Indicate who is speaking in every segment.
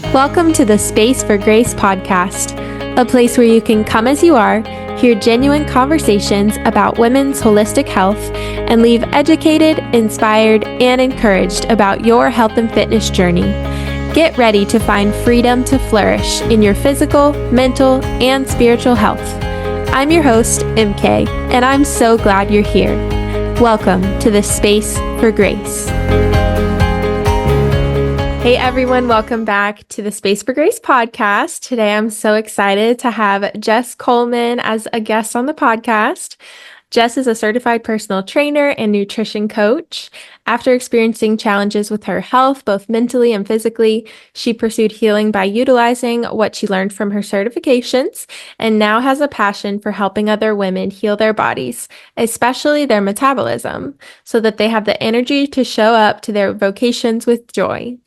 Speaker 1: Welcome to the Space for Grace podcast, a place where you can come as you are, hear genuine conversations about women's holistic health, and leave educated, inspired, and encouraged about your health and fitness journey. Get ready to find freedom to flourish in your physical, mental, and spiritual health. I'm your host, MK, and I'm so glad you're here. Welcome to the Space for Grace. Hey everyone, welcome back to the Space for Grace podcast. Today I'm so excited to have Jess Kohlman as a guest on the podcast. Jess is a certified personal trainer and nutrition coach. After experiencing challenges with her health, both mentally and physically, she pursued healing by utilizing what she learned from her certifications and now has a passion for helping other women heal their bodies, especially their metabolism, so that they have the energy to show up to their vocations with joy.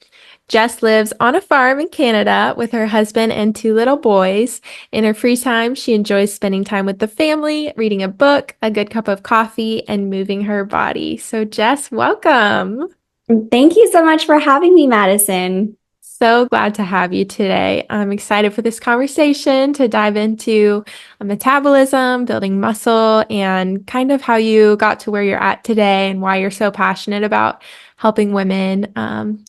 Speaker 1: Jess lives on a farm in Canada with her husband and 2 little boys. In her free time, she enjoys spending time with the family, reading a book, a good cup of coffee, and moving her body. So Jess, welcome.
Speaker 2: Thank you so much for having me, Madison.
Speaker 1: So glad to have you today. I'm excited for this conversation to dive into metabolism, building muscle, and kind of how you got to where you're at today and why you're so passionate about helping women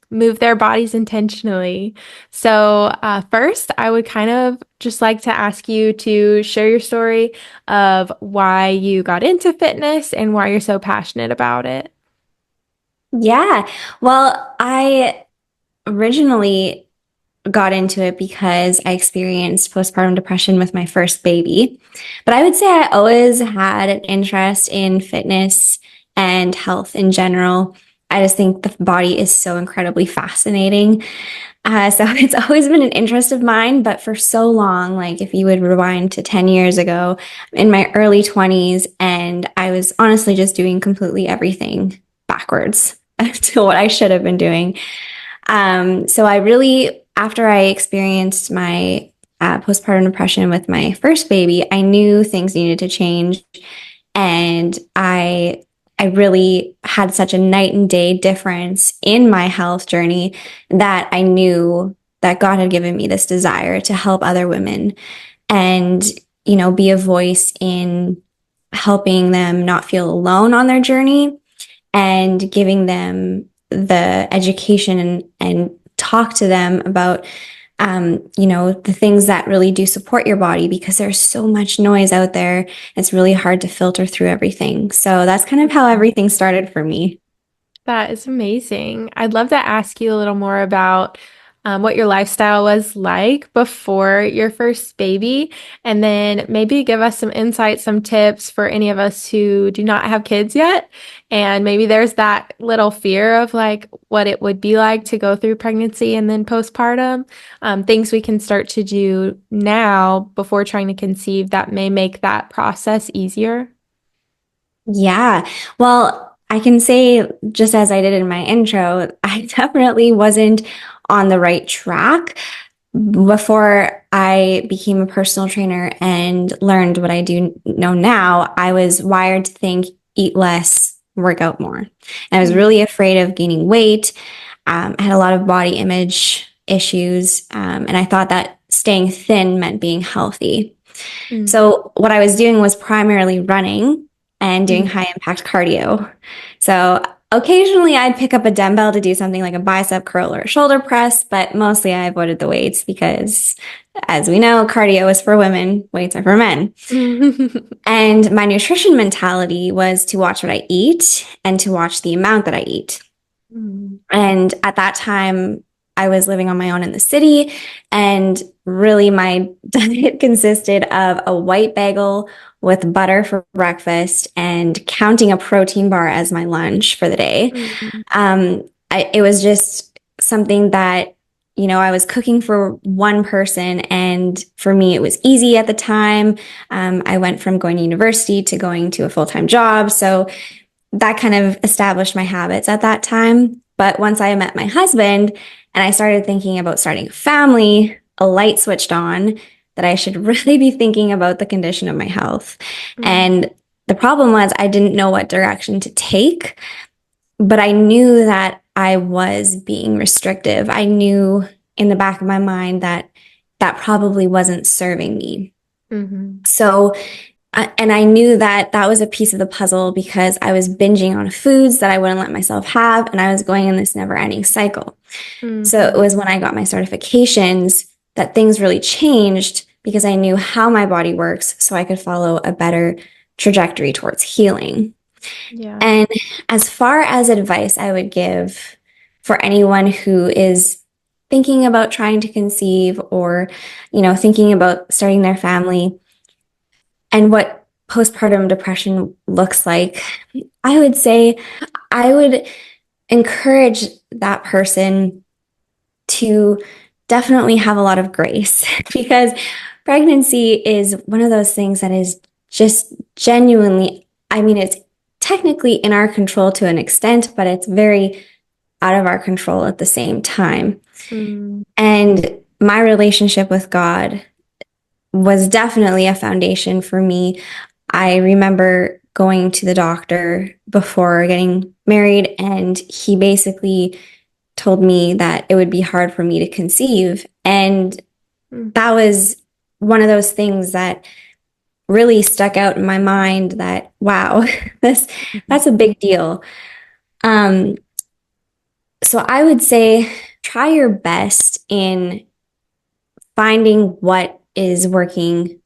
Speaker 1: move their bodies intentionally. So first, I would kind of just like to ask you to share your story of why you got into fitness and why you're so passionate about it.
Speaker 2: Yeah, well, I originally got into it because I experienced postpartum depression with my first baby. But I would say I always had an interest in fitness and health in general. I just think the body is so incredibly fascinating. So it's always been an interest of mine, but for so long, like if you would rewind to 10 years ago, in my early 20s, and I was honestly just doing completely everything backwards to what I should have been doing. So I really, after I experienced my postpartum depression with my first baby, I knew things needed to change. And I really had such a night and day difference in my health journey that I knew that God had given me this desire to help other women and, you know, be a voice in helping them not feel alone on their journey and giving them the education and talk to them about the things that really do support your body, because there's so much noise out there. It's really hard to filter through everything. So that's kind of how everything started for me.
Speaker 1: That is amazing. I'd love to ask you a little more about what your lifestyle was like before your first baby, and then maybe give us some insights, some tips for any of us who do not have kids yet. And maybe there's that little fear of like what it would be like to go through pregnancy and then postpartum, things we can start to do now before trying to conceive that may make that process easier.
Speaker 2: Yeah. Well, I can say, just as I did in my intro, I definitely wasn't on the right track. Before I became a personal trainer and learned what I do know now, I was wired to think, eat less, work out more. And I was really afraid of gaining weight. I had a lot of body image issues, and I thought that staying thin meant being healthy. So what I was doing was primarily running and doing high impact cardio. So occasionally I'd pick up a dumbbell to do something like a bicep curl or a shoulder press, but mostly I avoided the weights because, as we know, cardio is for women, weights are for men. And my nutrition mentality was to watch what I eat and to watch the amount that I eat. And at that time, I was living on my own in the city, and really my diet consisted of a white bagel with butter for breakfast and counting a protein bar as my lunch for the day. It was just something that, you know, I was cooking for one person, and for me, it was easy at the time. I went from going to university to going to a full-time job, so that kind of established my habits at that time. But once I met my husband and I started thinking about starting a family, a light switched on that I should really be thinking about the condition of my health. And the problem was I didn't know what direction to take, but I knew that I was being restrictive. I knew in the back of my mind that that probably wasn't serving me.
Speaker 1: Mm-hmm.
Speaker 2: So, and I knew that that was a piece of the puzzle because I was binging on foods that I wouldn't let myself have, and I was going in this never ending cycle. So it
Speaker 1: Mm-hmm.
Speaker 2: was when I got my certifications that things really changed because I knew how my body works so I could follow a better trajectory towards healing.
Speaker 1: Yeah.
Speaker 2: And as far as advice I would give for anyone who is thinking about trying to conceive or, thinking about starting their family and what postpartum depression looks like, I would say I would encourage that person to definitely have a lot of grace because pregnancy is one of those things that is just genuinely, I mean, it's technically in our control to an extent, but it's very out of our control at the same time.
Speaker 1: Mm.
Speaker 2: And my relationship with God was definitely a foundation for me. I remember going to the doctor before getting married, and he basically told me that it would be hard for me to conceive. And
Speaker 1: Mm.
Speaker 2: that was one of those things that really stuck out in my mind that, wow, this
Speaker 1: Mhm.
Speaker 2: that's a big deal. Um, so I would say try your best in finding what is working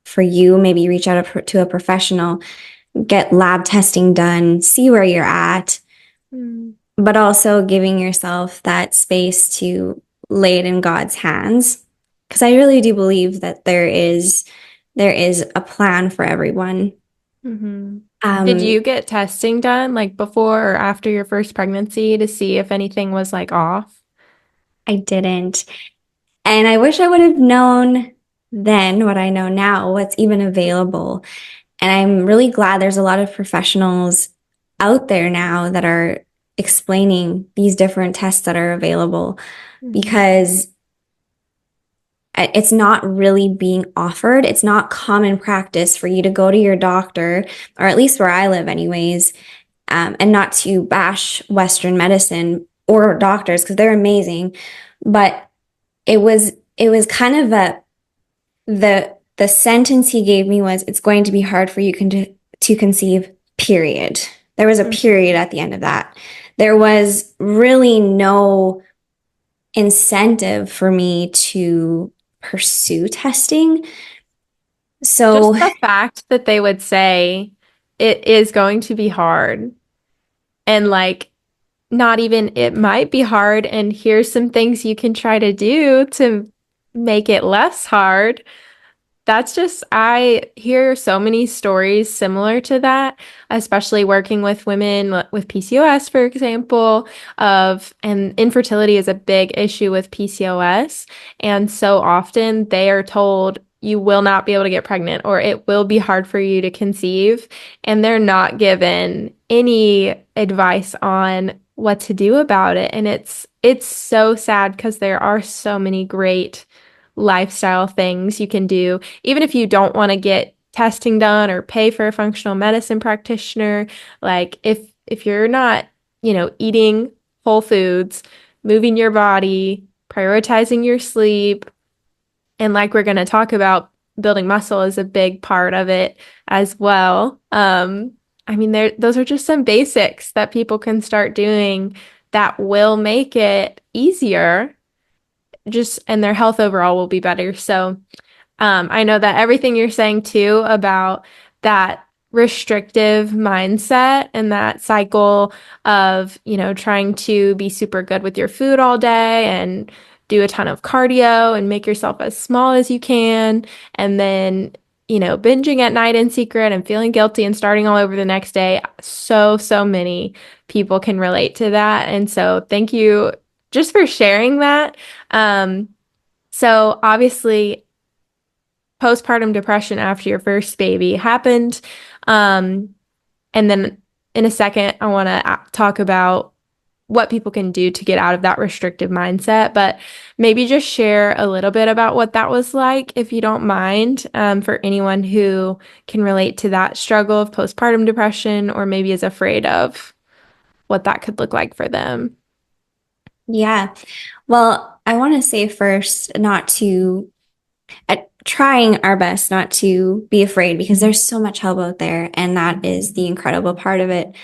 Speaker 2: for you. Maybe reach out to a professional, get lab testing done, see where you're at,
Speaker 1: Mm.
Speaker 2: but also giving yourself that space to lay it in God's hands. Because I really do believe that there is a plan for everyone.
Speaker 1: Mm-hmm. Did
Speaker 2: Um,
Speaker 1: you get testing done like before or after your first pregnancy to see if anything was like off?
Speaker 2: I didn't. And I wish I would have known then what I know now, what's even available. And I'm really glad there's a lot of professionals out there now that are explaining these different tests that are available
Speaker 1: Mm-hmm.
Speaker 2: because it's not really being offered. It's not common practice for you to go to your doctor, or at least where I live, anyways, and not to bash Western medicine or doctors because they're amazing. But it was kind of the sentence he gave me was, it's going to be hard for you to conceive, period. There was a period at the end of that. There was really no incentive for me to pursue testing.
Speaker 1: Just
Speaker 2: So
Speaker 1: the fact that they would say it is going to be hard and like not even it might be hard and here's some things you can try to do to make it less hard. That's just, I hear so many stories similar to that, especially working with women with PCOS, for example, and infertility is a big issue with PCOS. And so often they are told you will not be able to get pregnant or it will be hard for you to conceive. And they're not given any advice on what to do about it. And it's so sad because there are so many great lifestyle things you can do even if you don't want to get testing done or pay for a functional medicine practitioner. Like if you're not, eating whole foods, moving your body, prioritizing your sleep, and like we're going to talk about, building muscle is a big part of it as well. I mean, those are just some basics that people can start doing that will make it easier, just and their health overall will be better. So I know that everything you're saying too about that restrictive mindset and that cycle of, trying to be super good with your food all day and do a ton of cardio and make yourself as small as you can. And then, binging at night in secret and feeling guilty and starting all over the next day. So many people can relate to that. And so thank you just for sharing that. Um, so obviously, postpartum depression after your first baby happened. Um, and then in a second, I want to talk about what people can do to get out of that restrictive mindset, but maybe just share a little bit about what that was like, if you don't mind, for anyone who can relate to that struggle of postpartum depression or maybe is afraid of what that could look like for them.
Speaker 2: yeah, well, I want to say first not to trying our best not to be afraid because there's so much help out there, and that is the incredible part of it.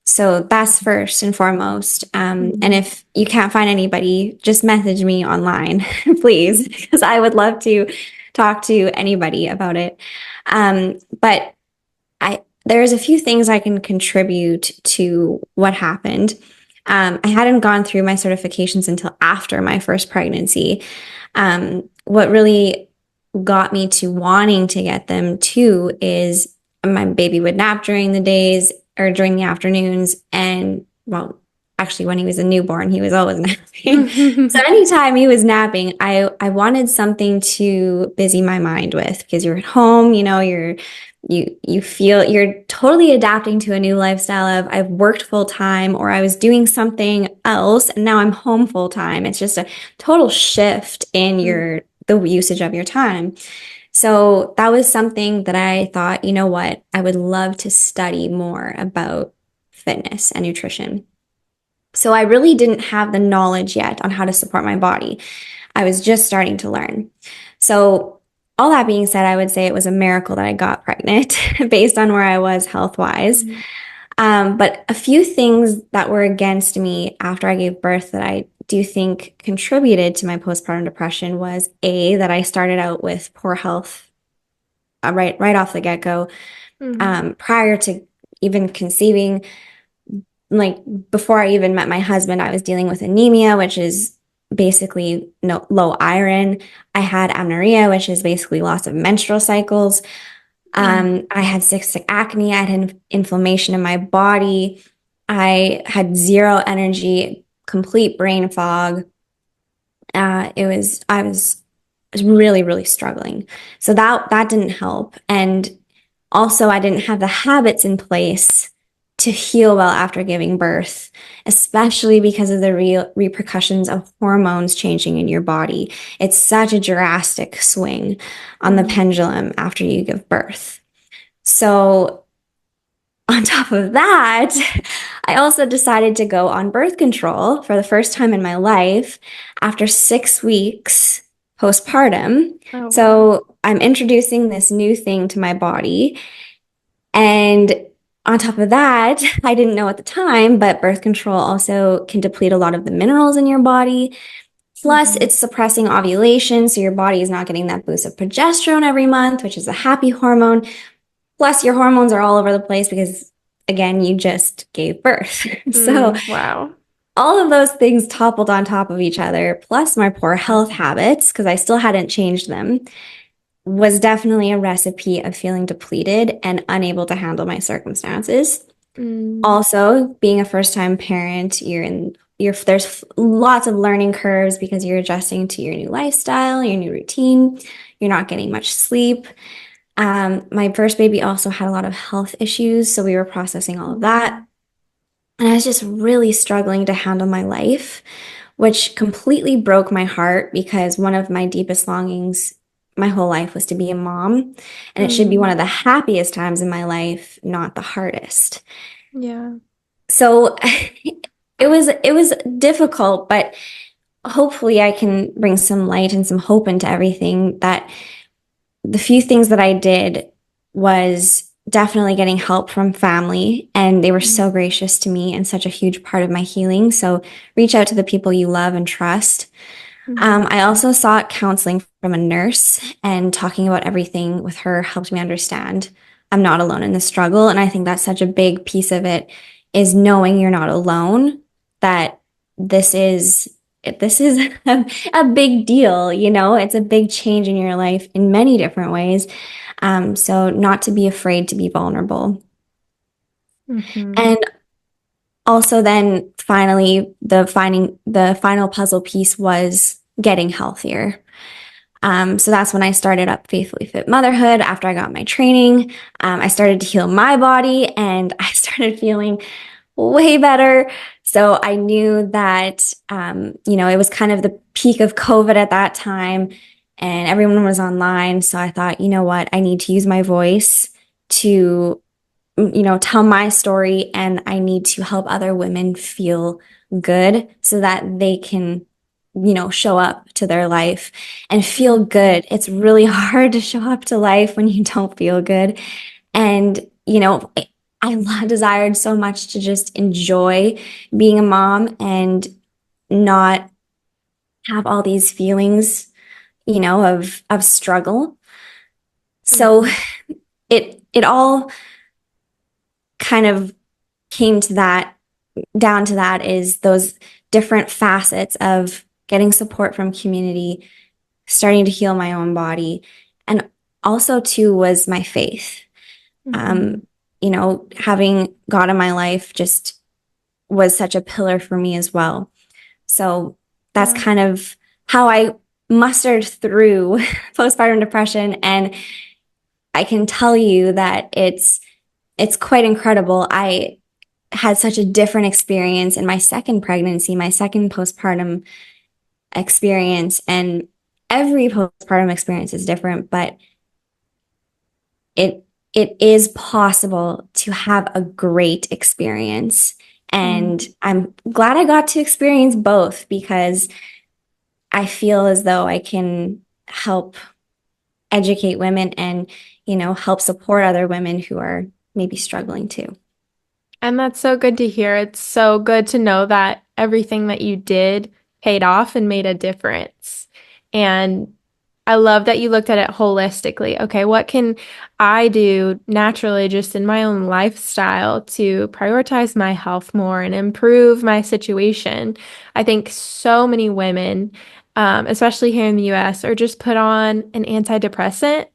Speaker 2: So that's first and foremost. And if you can't find anybody, just message me online, please, because I would love to talk to anybody about it. But there's a few things I can contribute to what happened. I hadn't gone through my certifications until after my first pregnancy. What really got me to wanting to get them too is my baby would nap during the days or during the afternoons. And well, actually, when he was a newborn, he was always napping. So anytime he was napping, I wanted something to busy my mind with because you're at home, you feel you're totally adapting to a new lifestyle of I've worked full time or I was doing something else and now I'm home full time. It's just a total shift in the usage of your time. So that was something that I thought, you know what, I would love to study more about fitness and nutrition. So I really didn't have the knowledge yet on how to support my body. I was just starting to learn. So all that being said, I would say it was a miracle that I got pregnant based on where I was health-wise. But a few things that were against me after I gave birth that I do think contributed to my postpartum depression was that I started out with poor health right off the get-go. Prior to even conceiving, like before I even met my husband, I was dealing with anemia, which is basically low iron. I had amenorrhea, which is basically loss of menstrual cycles. I had cystic acne. I had inflammation in my body. I had zero energy, complete brain fog. I was really, really struggling. So that didn't help. And also I didn't have the habits in place to heal well after giving birth, especially because of the repercussions of hormones changing in your body. It's such a drastic swing on the pendulum after you give birth. So on top of that, I also decided to go on birth control for the first time in my life after 6 weeks postpartum.
Speaker 1: Oh, wow.
Speaker 2: So I'm introducing this new thing to my body. And on top of that, I didn't know at the time, but birth control also can deplete a lot of the minerals in your body. Plus, it's suppressing ovulation, so your body is not getting that boost of progesterone every month, which is a happy hormone. Plus, your hormones are all over the place because, again, you just gave birth. So,
Speaker 1: wow.
Speaker 2: all of those things toppled on top of each other, plus my poor health habits, because I still hadn't changed them, was definitely a recipe of feeling depleted and unable to handle my circumstances. Also, being a first-time parent, there's lots of learning curves because you're adjusting to your new lifestyle, your new routine. You're not getting much sleep. My first baby also had a lot of health issues, so we were processing all of that. And I was just really struggling to handle my life, which completely broke my heart because one of my deepest longings my whole life was to be a mom. And it should be one of the happiest times in my life, not the hardest.
Speaker 1: Yeah.
Speaker 2: So it was difficult, but hopefully I can bring some light and some hope into everything. That the few things that I did was definitely getting help from family, and they were so gracious to me and such a huge part of my healing. So reach out to the people you love and trust. I also sought counseling from a nurse, and talking about everything with her helped me understand I'm not alone in the struggle. And I think that's such a big piece of it, is knowing you're not alone, that this is a big deal, it's a big change in your life in many different ways. So not to be afraid to be vulnerable. And also then finally, the final puzzle piece was getting healthier. So that's when I started up Faithfully Fit Motherhood. After I got my training, I started to heal my body and I started feeling way better. So I knew that, it was kind of the peak of COVID at that time and everyone was online. So I thought, you know what, I need to use my voice to, tell my story, and I need to help other women feel good so that they can show up to their life and feel good. It's really hard to show up to life when you don't feel good. And, I desired so much to just enjoy being a mom and not have all these feelings, of struggle. So
Speaker 1: Mhm.
Speaker 2: it all kind of came to that, down to that, is those different facets of getting support from community, starting to heal my own body, and also too was my faith.
Speaker 1: Mhm.
Speaker 2: Um, Having God in my life just was such a pillar for me as well. So that's
Speaker 1: Yeah.
Speaker 2: kind of how I mustered through postpartum depression. And I can tell you that it's quite incredible. I had such a different experience in my second pregnancy, my second postpartum experience, and every postpartum experience is different, but it it is possible to have a great experience. And
Speaker 1: Mhm.
Speaker 2: I'm glad I got to experience both because I feel as though I can help educate women and, help support other women who are maybe struggling too.
Speaker 1: And that's so good to hear. It's so good to know that everything that you did paid off and made a difference. And I love that you looked at it holistically. Okay, what can I do naturally just in my own lifestyle to prioritize my health more and improve my situation? I think so many women, especially here in the US, are just put on an antidepressant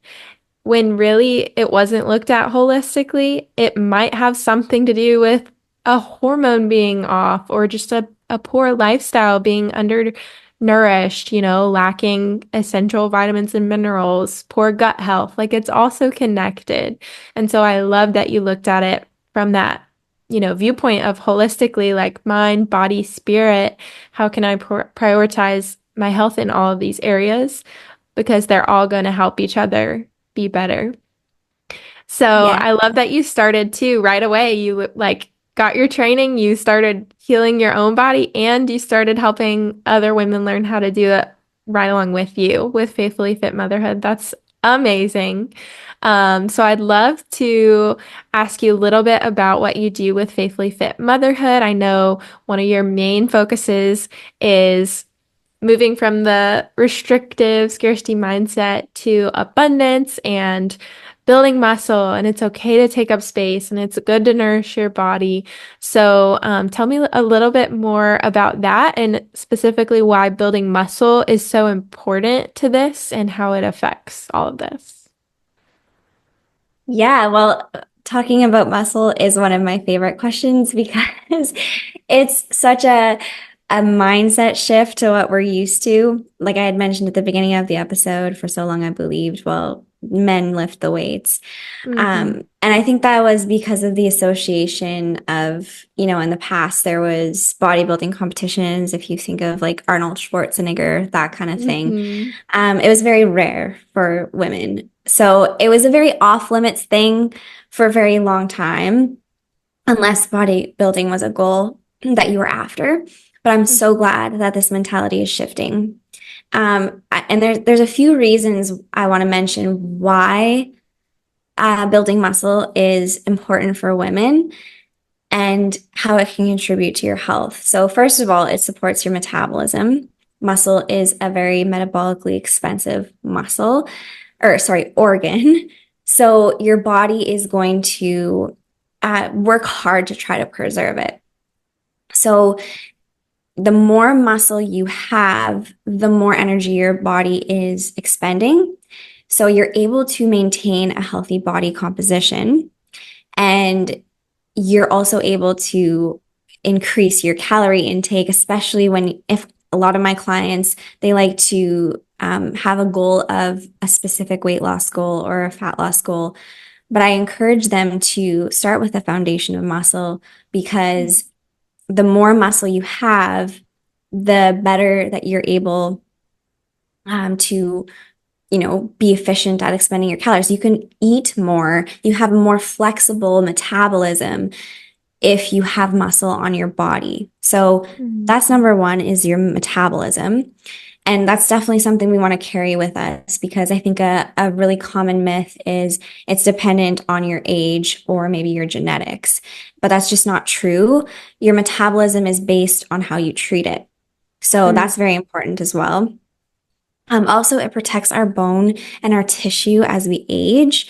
Speaker 1: when really it wasn't looked at holistically. It might have something to do with a hormone being off or just a poor lifestyle, being undernourished, lacking essential vitamins and minerals, poor gut health. Like it's also connected. And so I love that you looked at it from that, viewpoint of holistically, like mind, body, spirit. How can I prioritize my health in all of these areas? Because they're all going to help each other be better. So
Speaker 2: Yeah.
Speaker 1: I love that you started too right away. You like got your training, you started healing your own body, and you started helping other women learn how to do it right along with you with Faithfully Fit Motherhood. That's amazing. So I'd love to ask you a little bit about what you do with Faithfully Fit Motherhood. I know one of your main focuses is moving from the restrictive scarcity mindset to abundance and building muscle. And it's okay to take up space and it's good to nourish your body. So, tell me a little bit more about that and specifically why building muscle is so important to this and how it affects all of this.
Speaker 2: Yeah, well, talking about muscle is one of my favorite questions because it's such a mindset shift to what we're used to. Like I had mentioned at the beginning of the episode, for so long I believed, well, men lift the weights.
Speaker 1: Mm-hmm.
Speaker 2: And I think that was because of the association of, in the past, there was bodybuilding competitions. If you think of like Arnold Schwarzenegger, that kind of thing,
Speaker 1: Mm-hmm.
Speaker 2: it was very rare for women. So it was a very off limits thing for a very long time, unless bodybuilding was a goal that you were after. But I'm so glad that this mentality is shifting. And there's a few reasons I want to mention why building muscle is important for women and how it can contribute to your health. So, first of all, it supports your metabolism. Muscle is a very metabolically expensive organ. So, your body is going to work hard to try to preserve it. So, the more muscle you have, the more energy your body is expending. So, you're able to maintain a healthy body composition. And you're also able to increase your calorie intake, especially if a lot of my clients, they like to have a goal of a specific weight loss goal or a fat loss goal. But I encourage them to start with a foundation of muscle because the more muscle you have, the better that you're able to be efficient at expending your calories. You can eat more, you have a more flexible metabolism, if you have muscle on your body. So
Speaker 1: Mm.
Speaker 2: that's number one, is your metabolism. And that's definitely something we want to carry with us, because I think a really common myth is it's dependent on your age or maybe your genetics. But that's just not true. Your metabolism is based on how you treat it. So
Speaker 1: Mm.
Speaker 2: that's very important as well. Also, it protects our bone and our tissue as we age,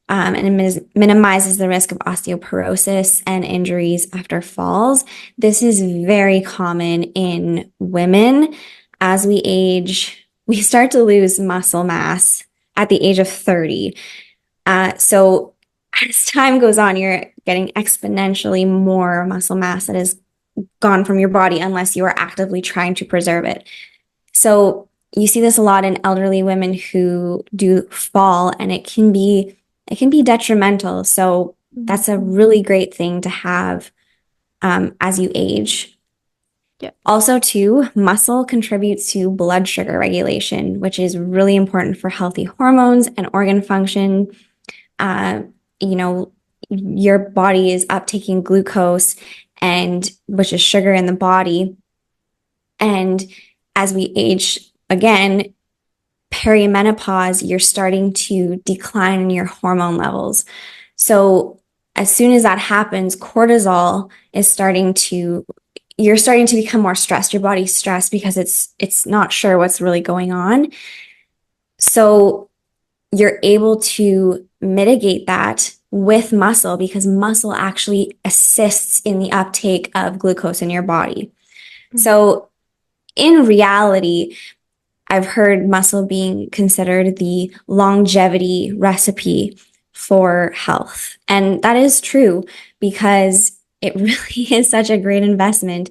Speaker 2: and it minimizes the risk of osteoporosis and injuries after falls. This is very common in women. As we age, we start to lose muscle mass at the age of 30. So as time goes on, you're getting exponentially more muscle mass that is gone from your body unless you are actively trying to preserve it. So you see this a lot in elderly women who do fall, and it can be detrimental. So
Speaker 1: Mm.
Speaker 2: that's a really great thing to have as you age.
Speaker 1: Yeah.
Speaker 2: Also, too, muscle contributes to blood sugar regulation, which is really important for healthy hormones and organ function. Uh, you know, your body is uptaking glucose, and which is sugar in the body. And as we age again, perimenopause, you're starting to decline in your hormone levels. So as soon as that happens, cortisol is you're starting to become more stressed. Your body's stressed because it's not sure what's really going on. So you're able to mitigate that with muscle, because muscle actually assists in the uptake of glucose in your body.
Speaker 1: Mm.
Speaker 2: So in reality, I've heard muscle being considered the longevity recipe for health. And that is true, because it really is such a great investment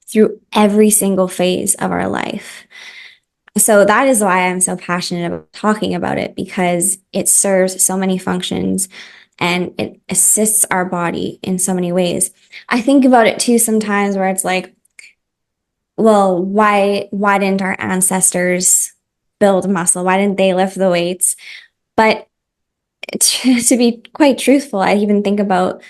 Speaker 2: through every single phase of our life. So that is why I'm so passionate about talking about it, because it serves so many functions and it assists our body in so many ways. I think about it too sometimes, where it's like, well, why didn't our ancestors build muscle? Why didn't they lift the weights? But to be quite truthful, I even think about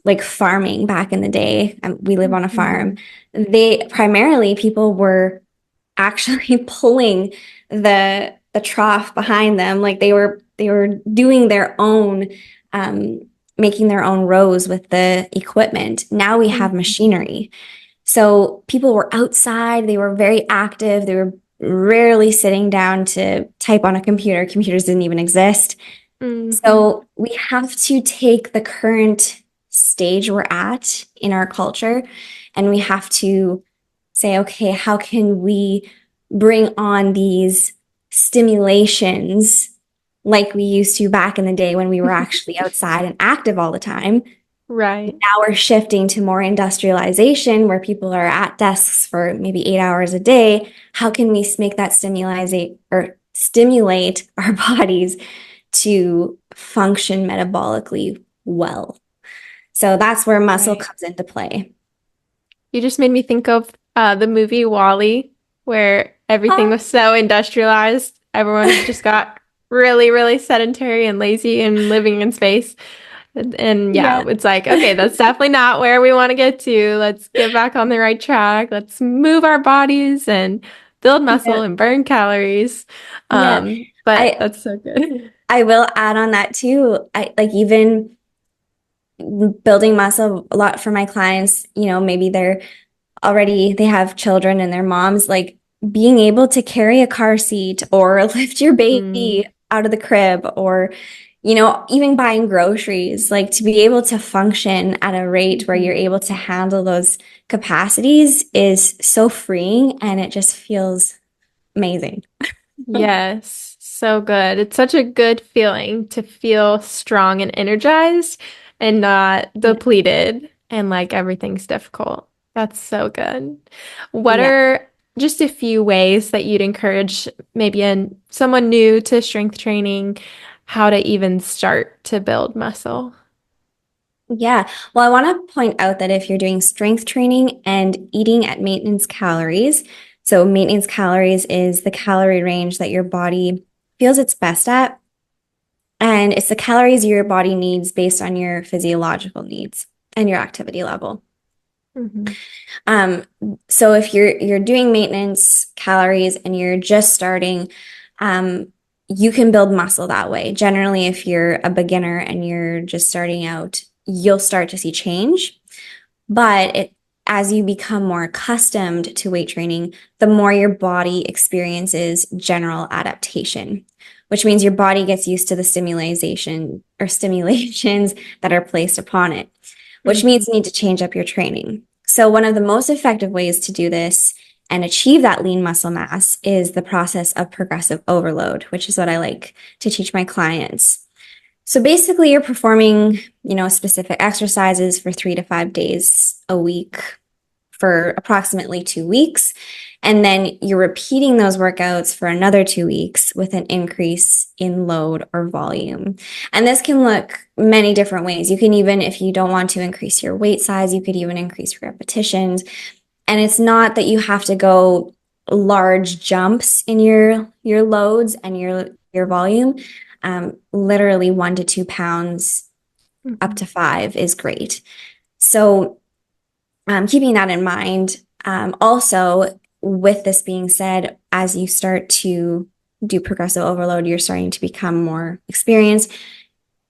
Speaker 2: like farming back in the day. We live on a farm.
Speaker 1: Mhm.
Speaker 2: They primarily, people were actually pulling the trough behind them, like they were doing their own, um, making their own rows with the equipment. Now we have
Speaker 1: Mhm.
Speaker 2: machinery. So people were outside, they were very active, they were rarely sitting down to type on a computer. Computers didn't even exist.
Speaker 1: Mhm.
Speaker 2: So we have to take the current stage we're at in our culture, and we have to say, okay, how can we bring on these stimulations like we used to back in the day when we were actually outside and active all the time?
Speaker 1: Right.
Speaker 2: Now we're shifting to more industrialization, where people are at desks for maybe 8 hours a day. How can we make that stimulate our bodies to function metabolically well? So that's where muscle
Speaker 1: Right.
Speaker 2: comes into play.
Speaker 1: You just made me think of the movie Wall-E, where everything
Speaker 2: Uh,
Speaker 1: was so industrialized. Everyone just got really, really sedentary and lazy and living in space. And yeah,
Speaker 2: yeah.
Speaker 1: it's like, okay, that's definitely not where we want to get to. Let's get back on the right track. Let's move our bodies and build muscle
Speaker 2: Yeah.
Speaker 1: and burn calories.
Speaker 2: Yeah.
Speaker 1: But
Speaker 2: I
Speaker 1: that's so good.
Speaker 2: I will add on that too. I like even building muscle a lot for my clients, maybe they have children and their moms, like being able to carry a car seat or lift your
Speaker 1: Mm.
Speaker 2: baby out of the crib, or even buying groceries, like to be able to function at a rate where you're
Speaker 1: Mhm.
Speaker 2: able to handle those capacities is so freeing, and it just feels amazing.
Speaker 1: Yes, so good. It's such a good feeling to feel strong and energized and not
Speaker 2: Yeah.
Speaker 1: depleted and like everything's difficult. That's so good. What
Speaker 2: Yeah.
Speaker 1: are just a few ways that you'd encourage maybe someone new to strength training how to even start to build muscle?
Speaker 2: Yeah. Well, I want to point out that if you're doing strength training and eating at maintenance calories, so maintenance calories is the calorie range that your body feels its best at. And it's the calories your body needs based on your physiological needs. and your activity level.
Speaker 1: Mhm.
Speaker 2: Um, so if you're doing maintenance calories and you're just starting, you can build muscle that way. Generally, if you're a beginner and you're just starting out, you'll start to see change. But as you become more accustomed to weight training, the more your body experiences general adaptation, which means your body gets used to the stimulation or stimulations that are placed upon it, which means
Speaker 1: Mhm.
Speaker 2: you need to change up your training. So one of the most effective ways to do this and achieve that lean muscle mass is the process of progressive overload, which is what I like to teach my clients. So basically, you're performing, specific exercises for 3 to 5 days a week for approximately 2 weeks. And then you're repeating those workouts for another 2 weeks with an increase in load or volume. And this can look many different ways. You can even, if you don't want to increase your weight size, you could even increase repetitions. And it's not that you have to go large jumps in your loads and your volume. Literally 1 to 2 pounds up
Speaker 1: Mhm.
Speaker 2: to 5 is great. So keeping that in mind, also with this being said, as you start to do progressive overload, you're starting to become more experienced.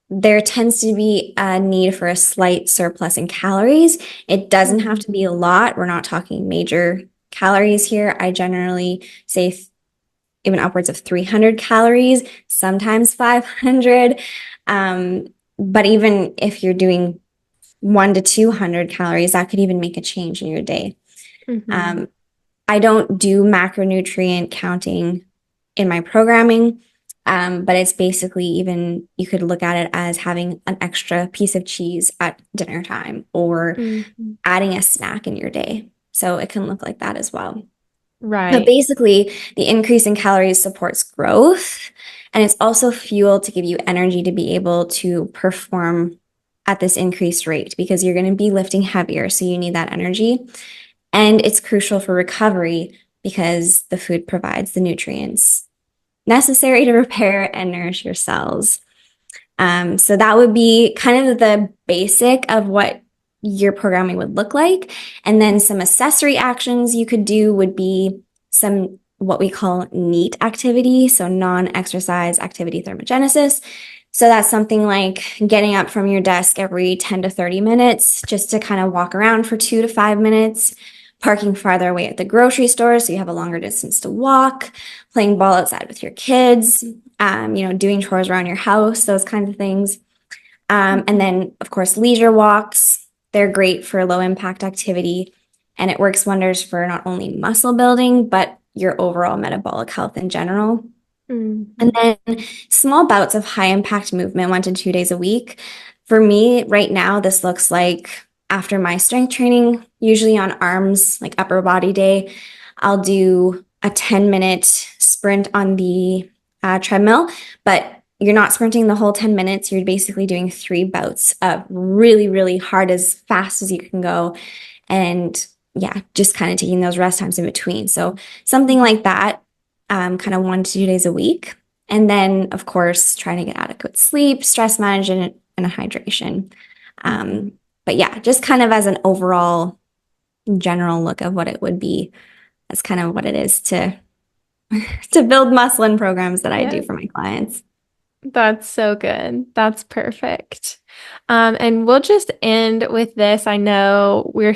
Speaker 2: There tends to be a need for a slight surplus in calories. It doesn't have
Speaker 1: Mhm.
Speaker 2: to be a lot. We're not talking major calories here. I generally say even upwards of 300 calories, sometimes 500. Um, but even if you're doing 1 to 200 calories, that could even make a change in your day.
Speaker 1: Mhm.
Speaker 2: Um, I don't do macronutrient counting in my programming, but it's basically even you could look at it as having an extra piece of cheese at dinner time or
Speaker 1: Mhm.
Speaker 2: adding a snack in your day. So it can look like that as well. But
Speaker 1: Right.
Speaker 2: basically, the increase in calories supports growth, and it's also fuel to give you energy to be able to perform at this increased rate because you're going to be lifting heavier. So you need that energy. And it's crucial for recovery because the food provides the nutrients necessary to repair and nourish your cells. So that would be kind of the basic of what your programming would look like. And then some accessory actions you could do would be some what we call NEAT activity, so non-exercise activity thermogenesis. So that's something like getting up from your desk every 10 to 30 minutes just to kind of walk around for 2 to 5 minutes, parking farther away at the grocery store so you have a longer distance to walk, playing ball outside with your kids, doing chores around your house, those kinds of things. And
Speaker 1: Mhm.
Speaker 2: then, of course, leisure walks. They're great for low impact activity, and it works wonders for not only muscle building, but your overall metabolic health in general. And
Speaker 1: Mhm.
Speaker 2: then small bouts of high impact movement 1 to 2 days a week. For me, right now, this looks like after my strength training, usually on arms, like upper body day, I'll do a 10-minute sprint on the treadmill, but you're not sprinting the whole 10 minutes. You're basically doing 3 bouts of really, really hard as fast as you can go. And yeah, just kind of taking those rest times in between. So something like that, kind of 1 to 2 days a week. And then, of course, trying to get adequate sleep, stress management, and hydration.
Speaker 1: Mhm.
Speaker 2: Um, but yeah, just kind of as an overall general look of what it would be. That's kind of what it is to to build muscle in programs that I do
Speaker 1: Yeah.
Speaker 2: for my clients.
Speaker 1: That's so good. That's perfect. And we'll just end with this. I know we're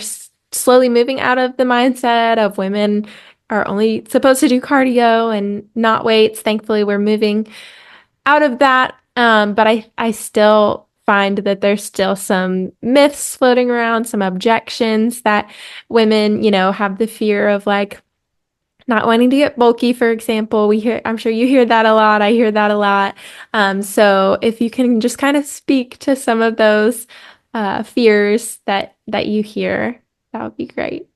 Speaker 1: slowly moving out of the mindset of women are only supposed to do cardio and not weights. Thankfully, we're moving out of that. But I still find that there's still some myths floating around, some objections that women, have the fear of like, not wanting to get bulky, for example. I'm sure you hear that a lot. I hear that a lot. So if you can just kind of speak to some of those fears that you hear, that would be great.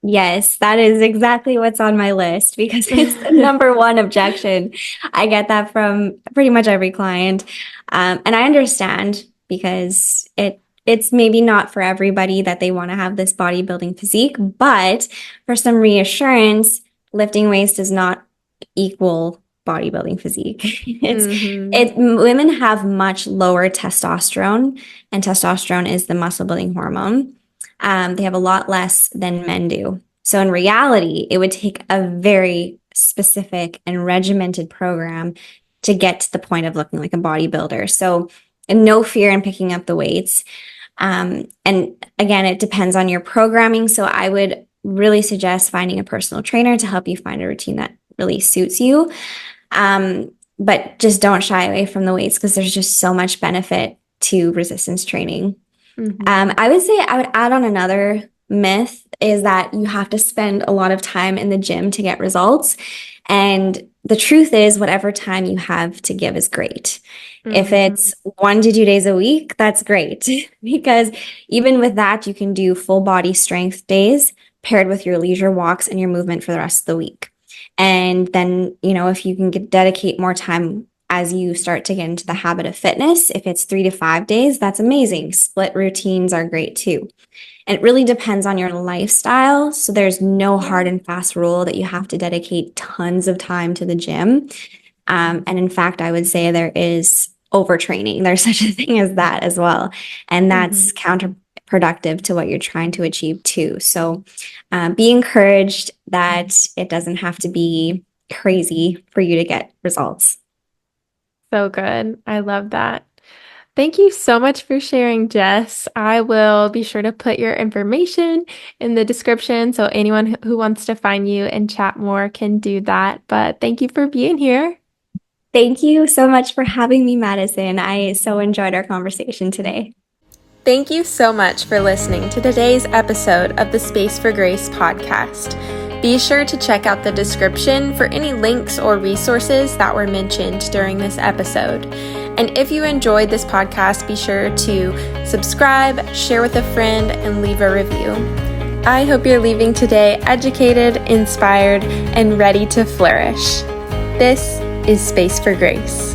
Speaker 2: Yes, that is exactly what's on my list because it's the number one objection. I get that from pretty much every client. And I understand because it's maybe not for everybody that they want to have this bodybuilding physique, but for some reassurance, lifting weights does not equal bodybuilding physique.
Speaker 1: Mm-hmm.
Speaker 2: Women have much lower testosterone, and testosterone is the muscle building hormone. They have a lot less than men do. So in reality, it would take a very specific and regimented program to get to the point of looking like a bodybuilder. So, and no fear in picking up the weights. And again, it depends on your programming. So I would really suggest finding a personal trainer to help you find a routine that really suits you. But just don't shy away from the weights because there's just so much benefit to resistance training. I would say I would add on another myth is that you have to spend a lot of time in the gym to get results. And the truth is, whatever time you have to give is great. If it's 1 to 2 days a week, that's great because even with that, you can do full body strength days paired with your leisure walks and your movement for the rest of the week. And then, if you can dedicate more time as you start to get into the habit of fitness, if it's 3 to 5 days, that's amazing. Split routines are great too. And it really depends on your lifestyle. So there's no hard and fast rule that you have to dedicate tons of time to the gym. And in fact, I would say there is overtraining. There's such a thing as that as well. And that's counterproductive to what you're trying to achieve too. So be encouraged that it doesn't have to be crazy for you to get results.
Speaker 1: So good. I love that. Thank you so much for sharing, Jess. I will be sure to put your information in the description so anyone who wants to find you and chat more can do that. But thank you for being here.
Speaker 2: Thank you so much for having me, Madison. I so enjoyed our conversation today.
Speaker 1: Thank you so much for listening to today's episode of the Space for Grace podcast. Be sure to check out the description for any links or resources that were mentioned during this episode. And if you enjoyed this podcast, be sure to subscribe, share with a friend, and leave a review. I hope you're leaving today educated, inspired, and ready to flourish. This is Space for Grace.